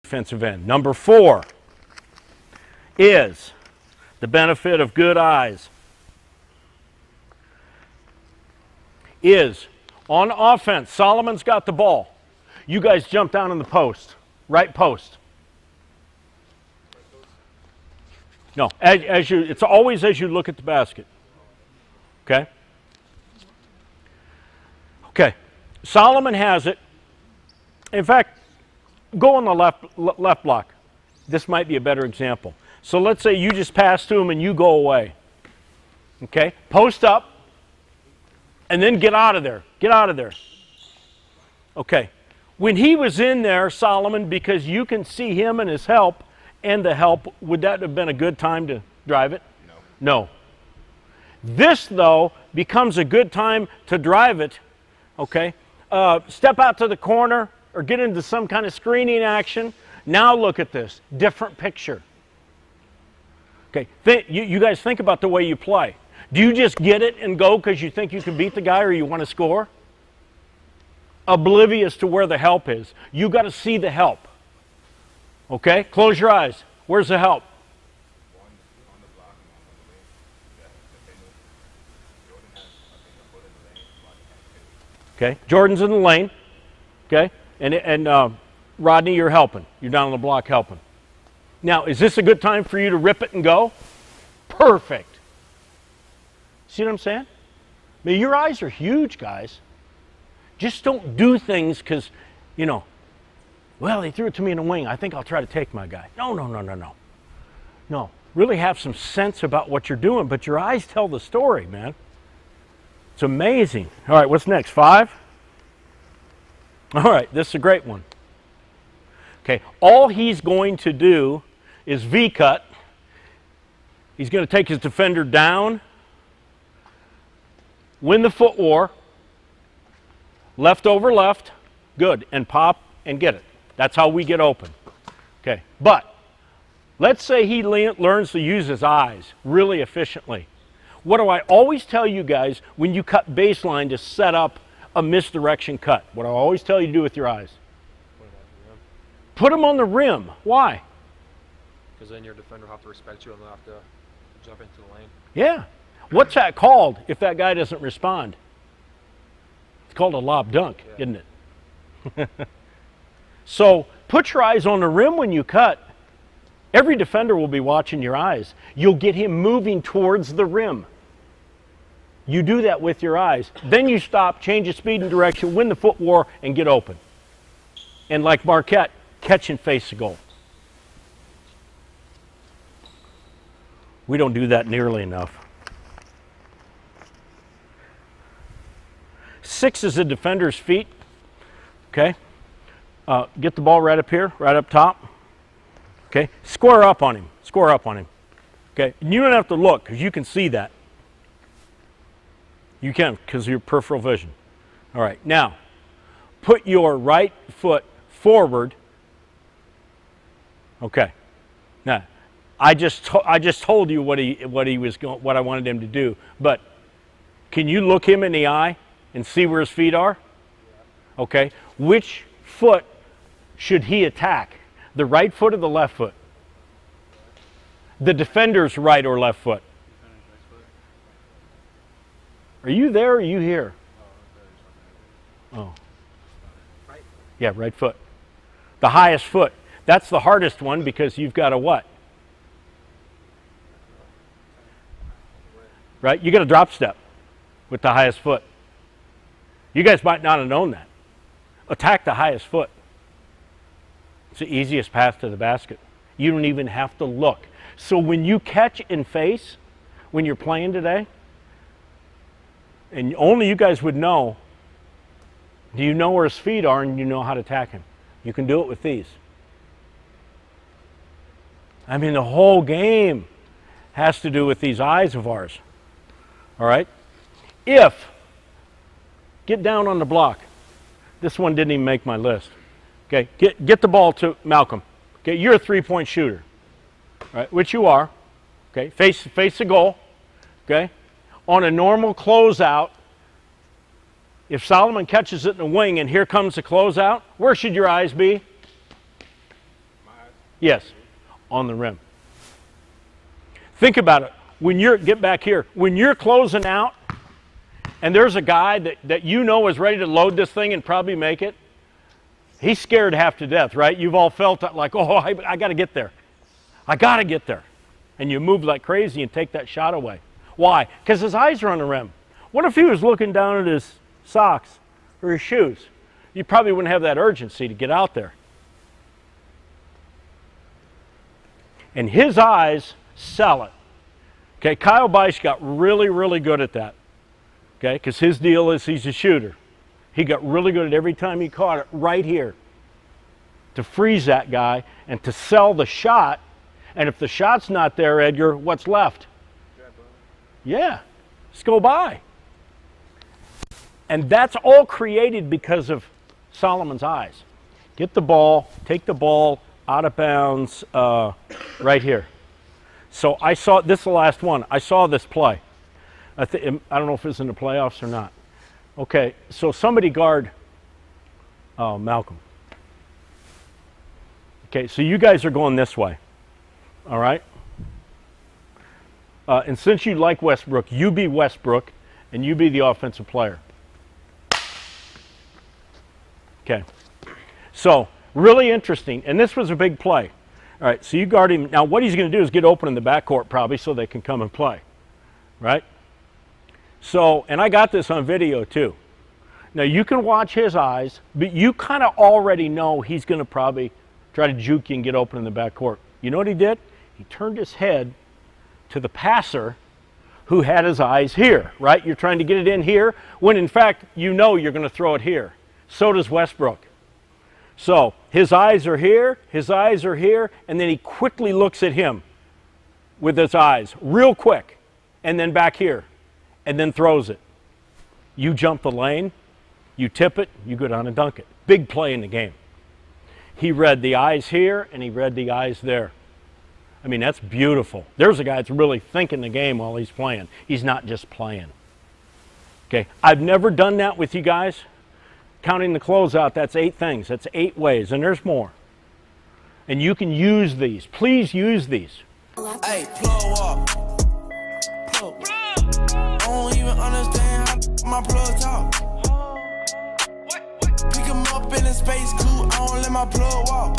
defensive end. Number 4 is the benefit of good eyes. Is on offense, Solomon's got the ball. You guys jump down in the post, right post. No, it's always as you look at the basket. Okay? Okay. Solomon has it. In fact, go on the left block. This might be a better example. So let's say you just pass to him and you go away. Okay? Post up and then get out of there. Get out of there. Okay. When he was in there, Solomon, because you can see him and his help and the help, would that have been a good time to drive it? No. No. This, though, becomes a good time to drive it. Okay? Step out to the corner or get into some kind of screening action. Now look at this. Different picture. Okay, you guys think about the way you play. Do you just get it and go because you think you can beat the guy or you want to score? Oblivious to where the help is. You got to see the help. Okay, close your eyes. Where's the help? Okay, Jordan's in the lane. Okay, and Rodney, you're helping. You're down on the block helping. Now, is this a good time for you to rip it and go? Perfect. See what I'm saying? I mean, your eyes are huge, guys. Just don't do things because, you know, well, he threw it to me in the wing. I think I'll try to take my guy. No, no, no, no, no. No, really have some sense about what you're doing, but your eyes tell the story, man. It's amazing. All right, what's next? 5? All right, this is a great one. Okay, all he's going to do is V-cut. He's going to take his defender down, win the foot war, left over left, good, and pop and get it. That's how we get open. Okay, but let's say he learns to use his eyes really efficiently. What do I always tell you guys when you cut baseline to set up a misdirection cut? What do I always tell you to do with your eyes? Put them on the rim. Why? Because then your defender will have to respect you and they'll have to jump into the lane. Yeah. What's that called if that guy doesn't respond? It's called a lob dunk, yeah. Isn't it? So put your eyes on the rim when you cut. Every defender will be watching your eyes. You'll get him moving towards the rim. You do that with your eyes. Then you stop, change the speed and direction, win the foot war, and get open. And like Marquette, catch and face the goal. We don't do that nearly enough. 6 is the defender's feet. Okay. Get the ball right up here, right up top. Okay. Square up on him. Square up on him. Okay. And you don't have to look because you can see that. You can because of your peripheral vision. All right. Now, put your right foot forward. Okay. Now, I just told you what I wanted him to do, but can you look him in the eye and see where his feet are? Okay. Which foot should he attack? The right foot or the left foot? The defender's right or left foot? Are you there or are you here? Oh. Yeah, right foot. The highest foot. That's the hardest one because you've got a what? Right? You got a drop step with the highest foot. You guys might not have known that. Attack the highest foot. It's the easiest path to the basket. You don't even have to look. So when you catch and face, when you're playing today, and only you guys would know, do you know where his feet are and you know how to attack him? You can do it with these. I mean, the whole game has to do with these eyes of ours. All right? Get down on the block. This one didn't even make my list. Okay, get the ball to Malcolm. Okay, you're a three-point shooter, right? Which you are. Okay, face the goal. Okay, on a normal closeout, if Solomon catches it in the wing and here comes the closeout, where should your eyes be? Yes, on the rim. Think about it. When you're, get back here, when you're closing out and there's a guy that you know is ready to load this thing and probably make it, he's scared half to death, right? You've all felt that like, oh, I got to get there. I got to get there. And you move like crazy and take that shot away. Why? Because his eyes are on the rim. What if he was looking down at his socks or his shoes? You probably wouldn't have that urgency to get out there. And his eyes sell it. Okay, Kyle Beisch got really, really good at that. Okay, because his deal is he's a shooter. He got really good at every time he caught it right here to freeze that guy and to sell the shot. And if the shot's not there, Edgar, what's left? Yeah, just go by. And that's all created because of Solomon's eyes. Get the ball, take the ball out of bounds right here. So I saw, this is the last one. I saw this play. I don't know if it's in the playoffs or not. Okay, so somebody guard Malcolm. Okay, so you guys are going this way. All right? And since you like Westbrook, you be Westbrook and you be the offensive player. Okay. So, really interesting. And this was a big play. All right, so you guard him. Now, what he's going to do is get open in the backcourt probably so they can come and play. Right? So, and I got this on video too. Now, you can watch his eyes, but you kind of already know he's going to probably try to juke you and get open in the backcourt. You know what he did? He turned his head to the passer who had his eyes here, right? You're trying to get it in here when, in fact, you know you're going to throw it here. So does Westbrook. So his eyes are here, and then he quickly looks at him with his eyes, real quick, and then back here, and then throws it. You jump the lane, you tip it, you go down and dunk it. Big play in the game. He read the eyes here, and he read the eyes there. I mean, that's beautiful. There's a guy that's really thinking the game while he's playing. He's not just playing. Okay, I've never done that with you guys. Counting the closeout, that's 8 things. That's 8 ways, and there's more. And you can use these. Please use these. Hey, plug up. I don't even understand how my plug talk. Pick him up in a space coupe, I don't let my plug walk.